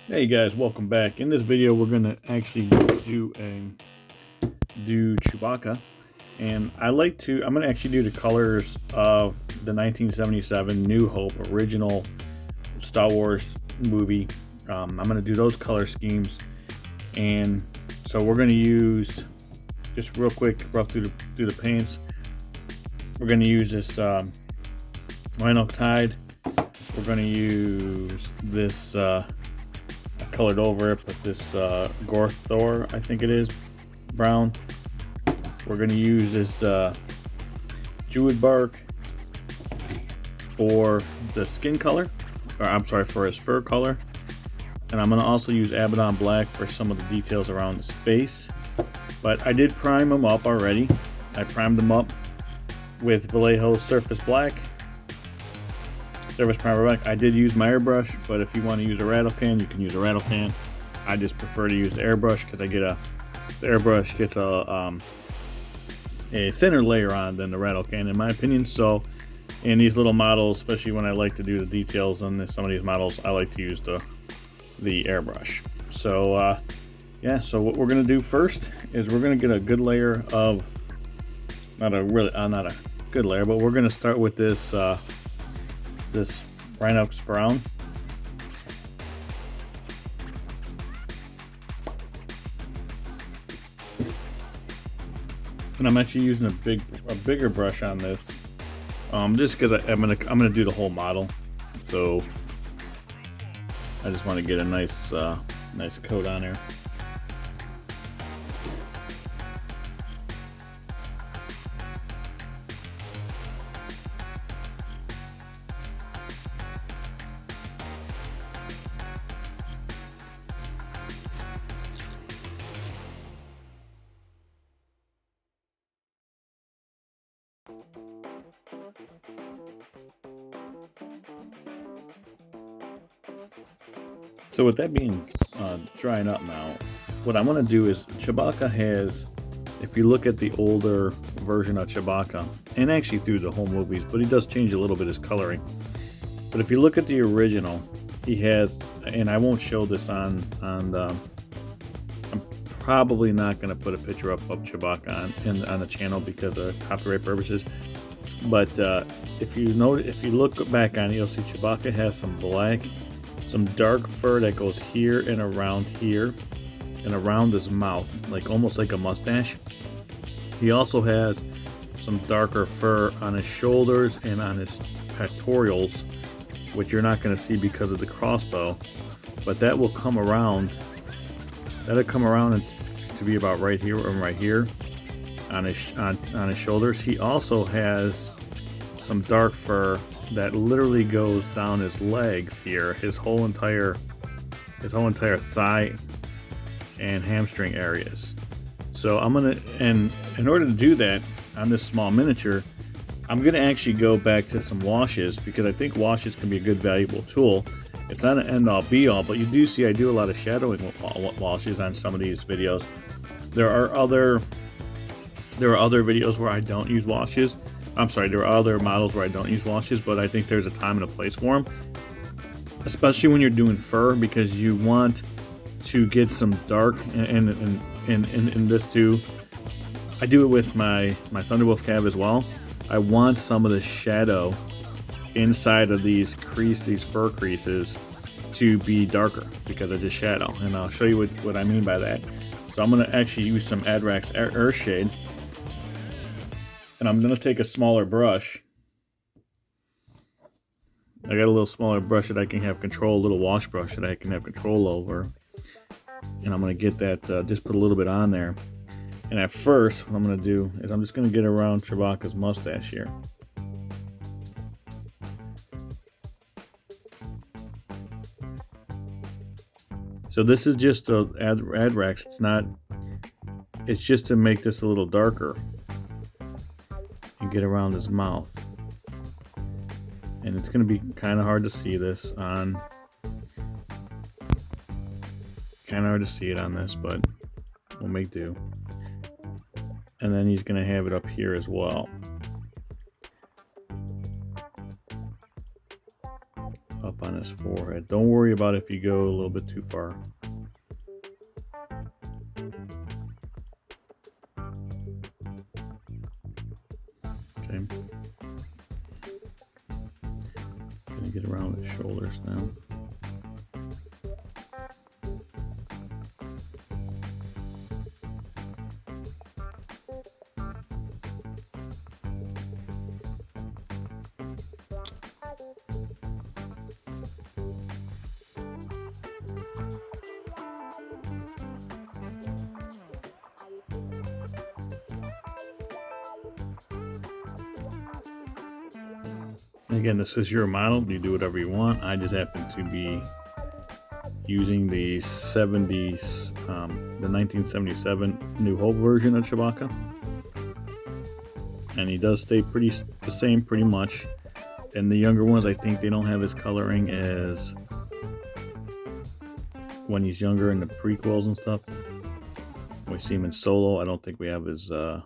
Hey guys, welcome back. In this video, we're gonna actually do Chewbacca, and I'm gonna actually do the colors of the 1977 New Hope original Star Wars movie. I'm gonna do those color schemes, and so we're gonna use just real quick, rough through the paints. We're gonna use this Rhino Tide. We're gonna use this. I colored over it, but this Gorthor, I think it is, brown. We're going to use this Jewed Bark for the skin color, or I'm sorry, for his fur color. And I'm going to also use Abaddon Black for some of the details around his face. But I did prime him up already. I primed him up with Vallejo's Surface Black. Surface Primer Black. I did use my airbrush, but if you want to use a rattle can, you can use a rattle can. I just prefer to use the airbrush because the airbrush gets a thinner layer on than the rattle can, in my opinion. So in these little models, especially when I like to do the details on some of these models, I like to use the airbrush. So yeah, so what we're gonna do first is we're gonna get a good layer of not a good layer, but we're gonna start with this this Rhinox brown. And I'm actually using a bigger brush on this, just because I'm gonna do the whole model. So I just want to get a nice coat on there. So with that being drying up now, what I want to do is Chewbacca has, if you look at the older version of Chewbacca, and actually through the whole movies, but he does change a little bit his coloring. But if you look at the original, he has, and I won't show this on the, I'm probably not going to put a picture up of Chewbacca on the channel because of copyright purposes. But if you look back on it, you'll see Chewbacca has some dark fur that goes here and around his mouth, like almost like a mustache. He also has some darker fur on his shoulders and on his pectorals, which you're not going to see because of the crossbow, but that will come around. That'll come around to be about right here and right here on his shoulders. He also has some dark fur that literally goes down his legs here, his whole entire thigh and hamstring areas. So I'm gonna, and in order to do that on this small miniature, I'm gonna actually go back to some washes because I think washes can be a good valuable tool. It's not an end all be all, but you do see I do a lot of shadowing with washes on some of these videos. There are other videos where I don't use washes. I'm sorry, there are other models where I don't use washes, but I think there's a time and a place for them, especially when you're doing fur, because you want to get some dark, and in this too. I do it with my Thunderwolf cab as well. I want some of the shadow inside of these fur creases to be darker because they're just shadow, and I'll show you what I mean by that. So I'm going to actually use some Adrax Earthshade. And I'm going to take a smaller brush. I got a little smaller brush that I can have control, a little wash brush that I can have control over. And I'm going to get that, just put a little bit on there. And at first, what I'm going to do is I'm just going to get around Chewbacca's mustache here. So this is just a Adrax. It's just to make this a little darker. And get around his mouth, and it's going to be kind of hard to see this on, but we'll make do. And then he's going to have it up here as well, up on his forehead. Don't worry about if you go a little bit too far. Okay. Gonna get around his shoulders now. Again, this is your model. You do whatever you want. I just happen to be using the 70s, the 1977 New Hope version of Chewbacca, and he does stay the same pretty much. And the younger ones, I think they don't have his coloring as when he's younger in the prequels and stuff. We see him in Solo. I don't think we have his. I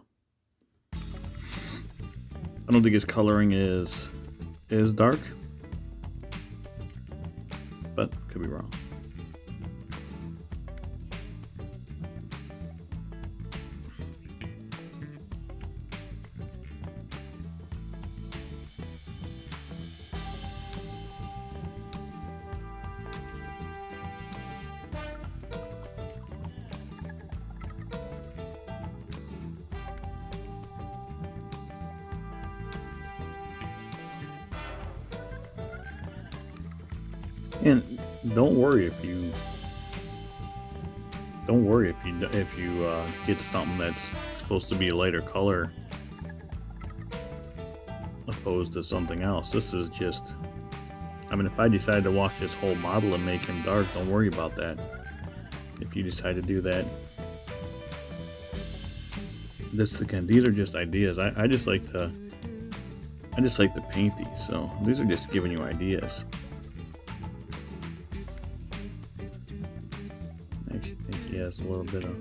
don't think his coloring is dark, but could be wrong. And don't worry if you get something that's supposed to be a lighter color opposed to something else. This is just, I mean, if I decide to wash this whole model and make him dark, don't worry about that. If you decide to do that, again, these are just ideas. I just like to paint these, so these are just giving you ideas. He has a little bit of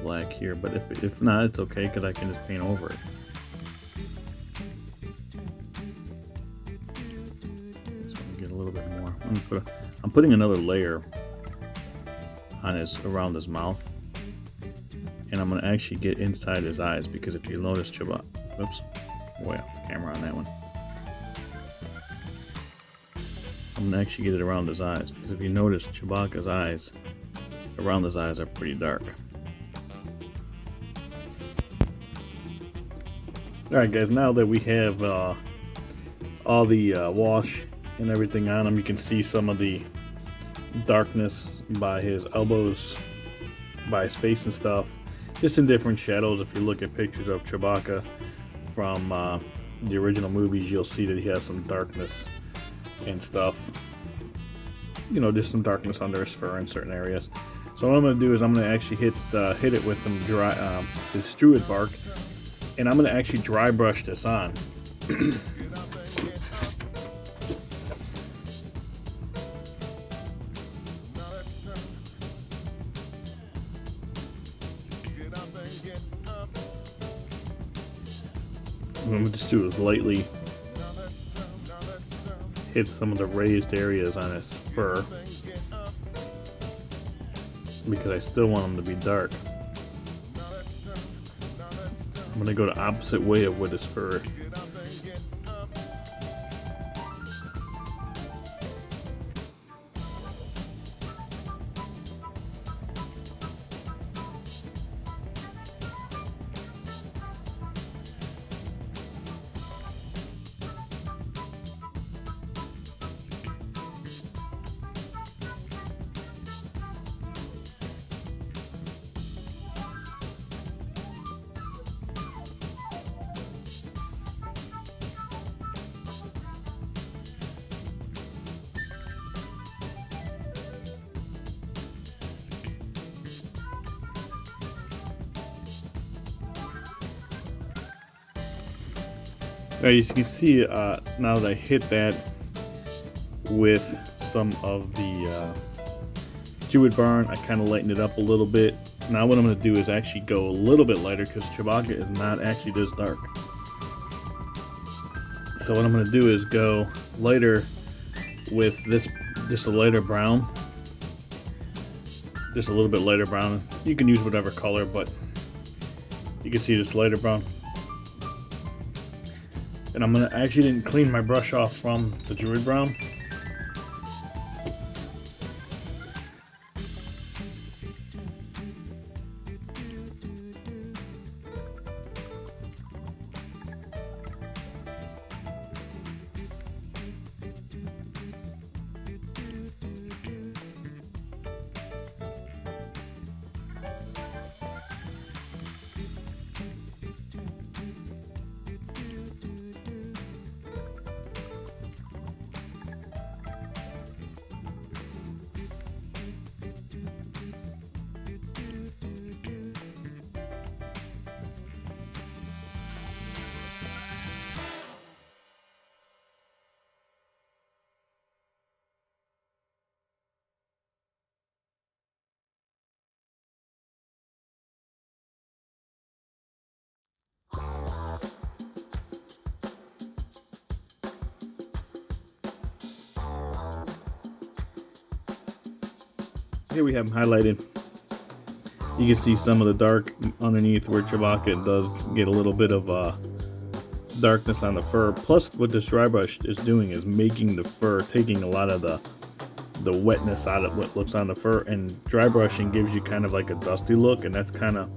black here, but if not, it's okay because I can just paint over it. Just want to get a little bit more. I'm putting another layer on around his mouth, and I'm going to actually get inside his eyes because if you notice Chewbacca, oops, way off the camera on that one. I'm going to actually get it around his eyes because if you notice Chewbacca's eyes, around his eyes are pretty dark. Alright guys, now that we have all the wash and everything on him, you can see some of the darkness by his elbows, by his face and stuff, just in different shadows. If you look at pictures of Chewbacca from the original movies, you'll see that he has some darkness and stuff, you know, just some darkness under his fur in certain areas. So what I'm going to do is I'm going to actually hit it with some dry his Druid bark, and I'm going to actually dry brush this on. What I'm going to just do is lightly hit some of the raised areas on his fur, because I still want them to be dark. I'm going to go the opposite way of with his fur. As you can see, now that I hit that with some of the Druid Barn, I kind of lightened it up a little bit. Now what I'm going to do is actually go a little bit lighter because Chewbacca is not actually this dark. So what I'm going to do is go lighter with this, just a lighter brown, just a little bit lighter brown. You can use whatever color, but you can see this lighter brown. And I actually didn't clean my brush off from the Druid brown. Here we have them highlighted. You can see some of the dark underneath where Chewbacca does get a little bit of darkness on the fur. Plus, what this dry brush is doing is making the fur, taking a lot of the wetness out of what looks on the fur. And dry brushing gives you kind of like a dusty look, and that's kind of,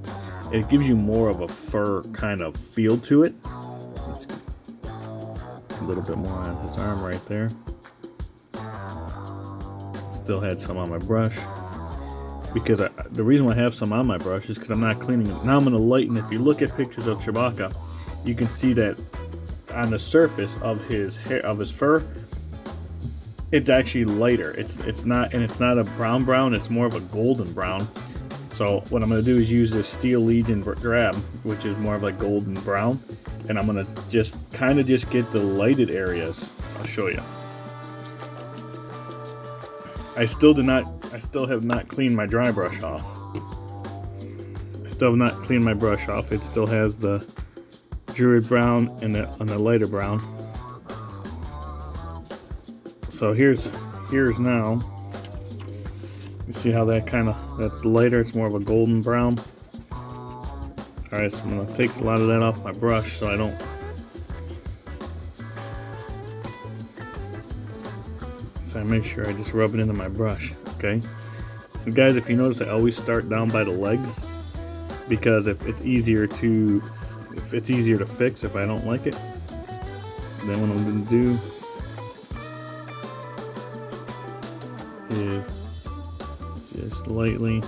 it gives you more of a fur kind of feel to it. Let's get a little bit more on his arm right there. Still had some on my brush. Because the reason why I have some on my brush is because I'm not cleaning it. Now I'm going to lighten. If you look at pictures of Chewbacca, you can see that on the surface of his hair, of his fur, it's actually lighter. It's not a brown. It's more of a golden brown. So what I'm going to do is use this Steel Legion grab, which is more of a golden brown, and I'm going to just get the lighted areas. I'll show you. I still have not cleaned my dry brush off. I still have not cleaned my brush off. It still has the Druid brown and the lighter brown. So here's now. You see how that's lighter. It's more of a golden brown. All right, so I'm gonna take a lot of that off my brush so I don't. So I make sure I just rub it into my brush, okay? And guys, if you notice, I always start down by the legs because if it's easier to fix if I don't like it. Then what I'm gonna do is just lightly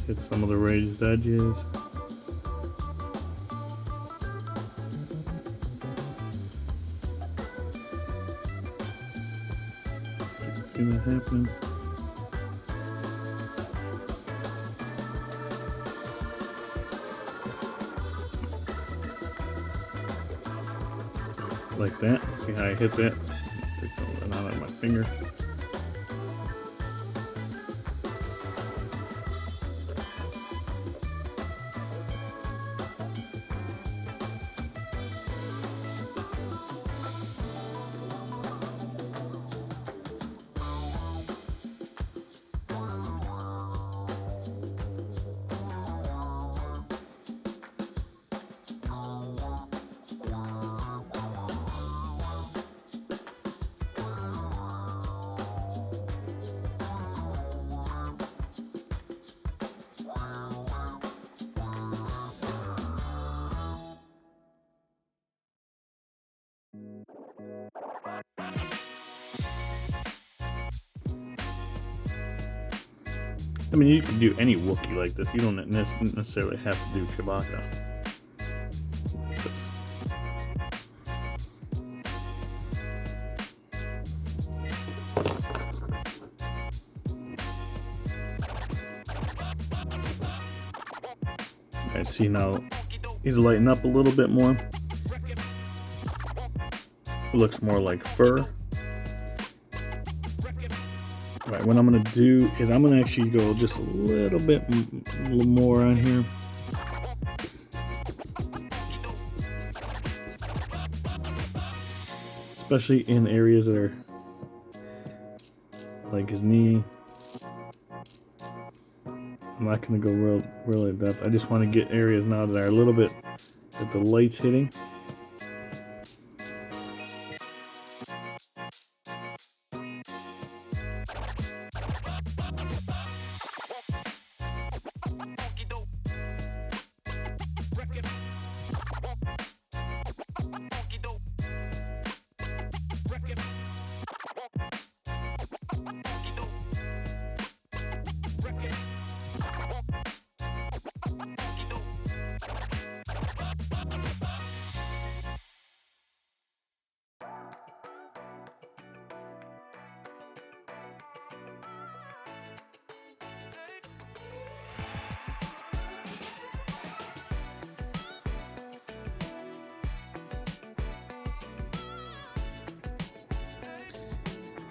hit some of the raised edges. See that happening? Like that. See how I hit that? Take some of that out of my finger. I mean, you can do any Wookiee like this. You don't necessarily have to do Chewbacca. Alright, see now he's lighting up a little bit more. It looks more like fur. Alright, what I'm going to do is I'm going to actually go just a little bit more on here. especially in areas that are like his knee. I'm not going to go real in depth. I just want to get areas now that are a little bit with the lights hitting.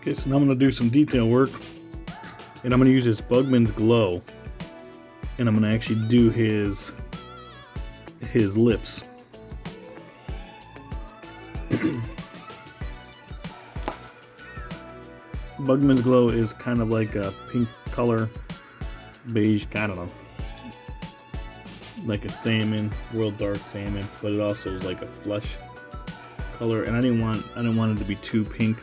Okay, so now I'm going to do some detail work, and I'm going to use this Bugman's Glow, and I'm going to actually do his lips. Bugman's Glow is kind of like a pink color, beige, I don't know, like a salmon, real dark salmon, but it also is like a flesh color, and I didn't want it to be too pink.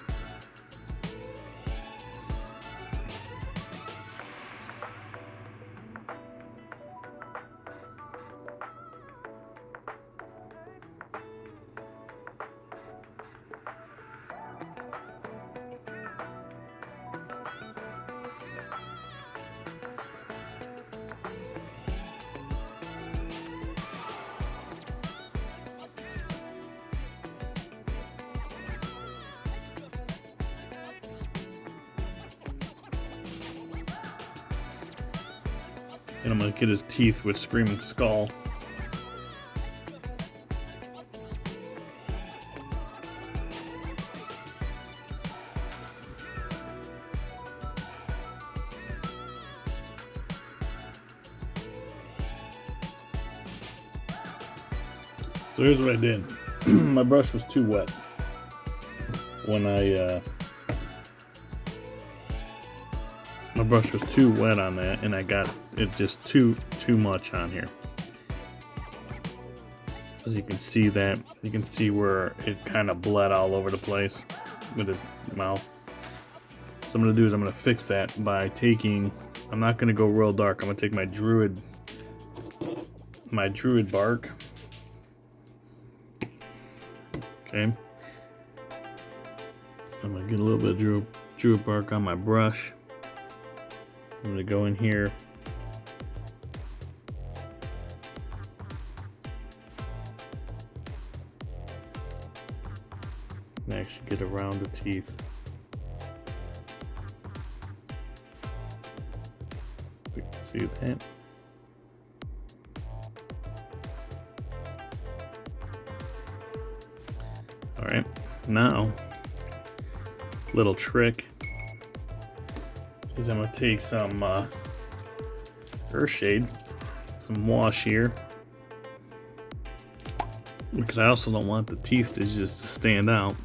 And I'm going to get his teeth with Screaming Skull. So here's what I did. My brush was too wet when my brush was too wet on that, and I got it just too much on here. As you can see that, you can see where it kind of bled all over the place with his mouth. So I'm gonna do is I'm gonna fix that by taking, I'm not gonna go real dark, I'm gonna take my druid bark. Okay. I'm gonna get a little bit of druid bark on my brush. I'm gonna go in here and actually get around the teeth. You can see that. All right, now little trick is I'm gonna take some Earthshade, some wash here, because I also don't want the teeth to just stand out.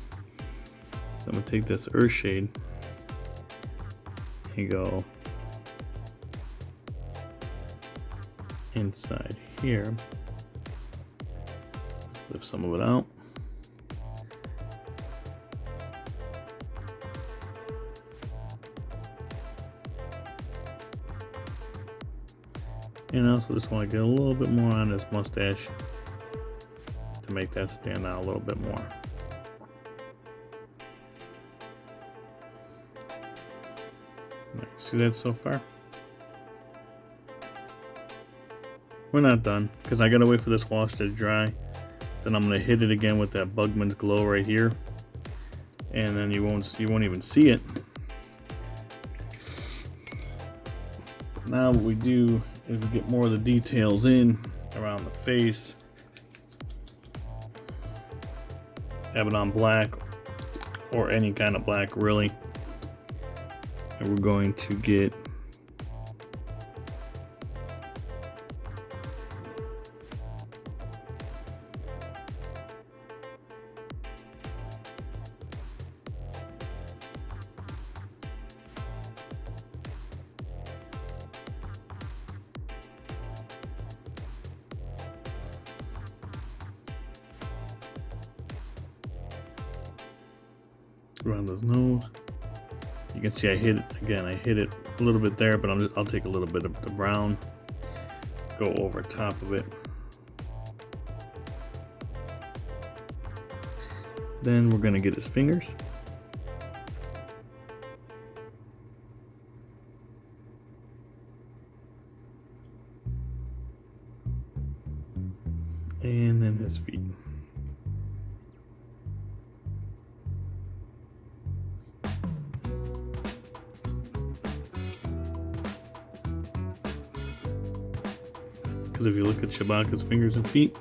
So I'm gonna take this Earthshade and go inside here. Let's lift some of it out. And I also just want to get a little bit more on his mustache to make that stand out a little bit more. See that so far? We're not done, because I gotta wait for this wash to dry. Then I'm gonna hit it again with that Bugman's Glow right here, and then you won't even see it. Now what we do is we get more of the details in around the face. Have it on black, or any kind of black really. And we're going to get around his nose. You can see I hit it again. I hit it a little bit there, but I'll take a little bit of the brown, go over top of it. Then we're gonna get his fingers. And then his feet. Because if you look at Chewbacca's fingers and feet,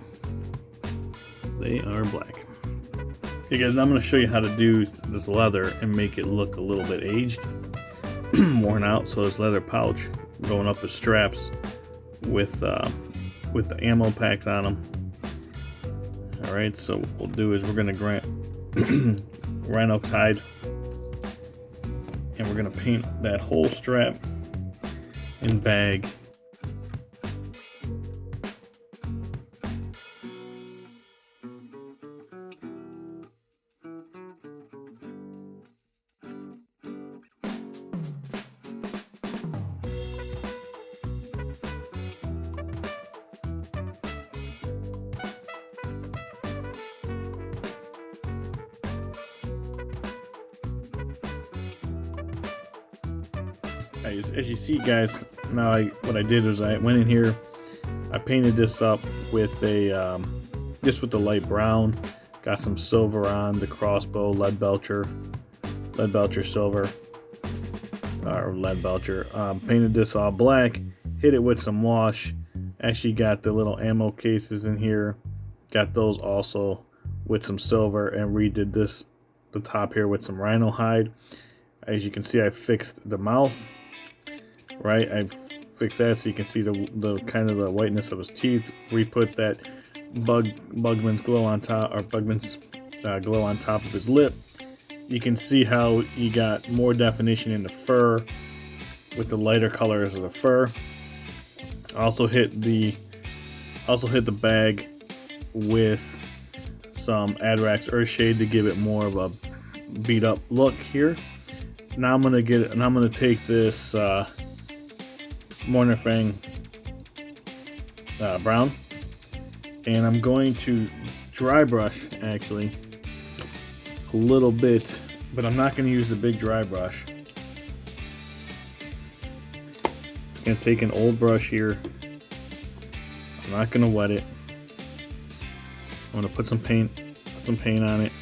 they are black. Hey guys, I'm going to show you how to do this leather and make it look a little bit aged, worn out. So this leather pouch going up the straps with the ammo packs on them. All right, so what we'll do is we're going to grant rhino hide, and we're going to paint that whole strap and bag. As you see, guys, now what I did is I went in here, I painted this up with a just with the light brown, got some silver on the crossbow, lead belcher silver, or lead belcher. Painted this all black, hit it with some wash. Actually got the little ammo cases in here, got those also with some silver, and redid the top here with some rhino hide. As you can see, I fixed the mouth. Right, I fixed that so you can see the kind of the whiteness of his teeth. Re-put that Bugman's glow on top, or Bugman's glow on top of his lip. You can see how you got more definition in the fur with the lighter colors of the fur. I also hit the bag with some Adrax Earthshade to give it more of a beat up look here. Now I'm gonna take this Mourner Fang brown, and I'm going to dry brush actually a little bit, but I'm not going to use the big dry brush. I'm going to take an old brush here. I'm not going to wet it. I'm going to put some paint on it.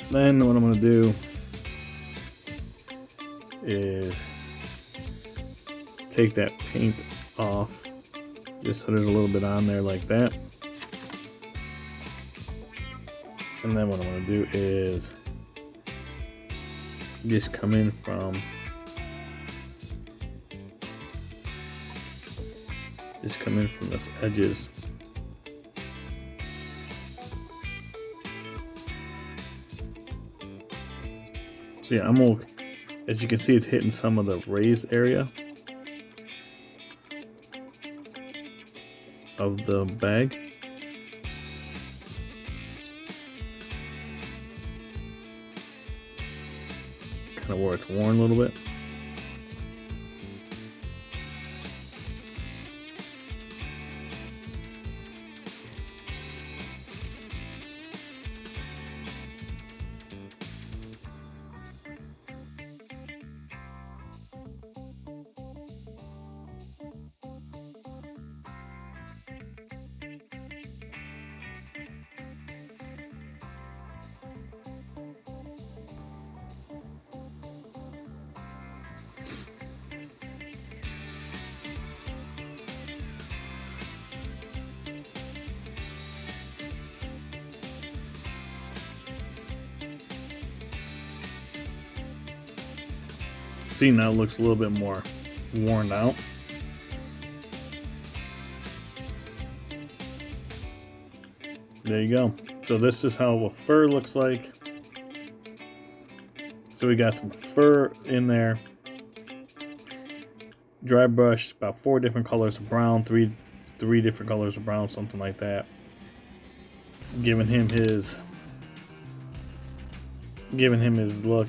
Then what I'm going to do is take that paint off, just so there's a little bit on there like that. And then what I'm going to do is just come in from this edges. So yeah, I'm okay. As you can see, it's hitting some of the raised area of the bag. Kind of where it's worn a little bit. See, now it looks a little bit more worn out. There you go. So this is how a fur looks like. So we got some fur in there. Dry brush, about 4 different colors of brown, three different colors of brown, something like that. Giving him his giving him his look.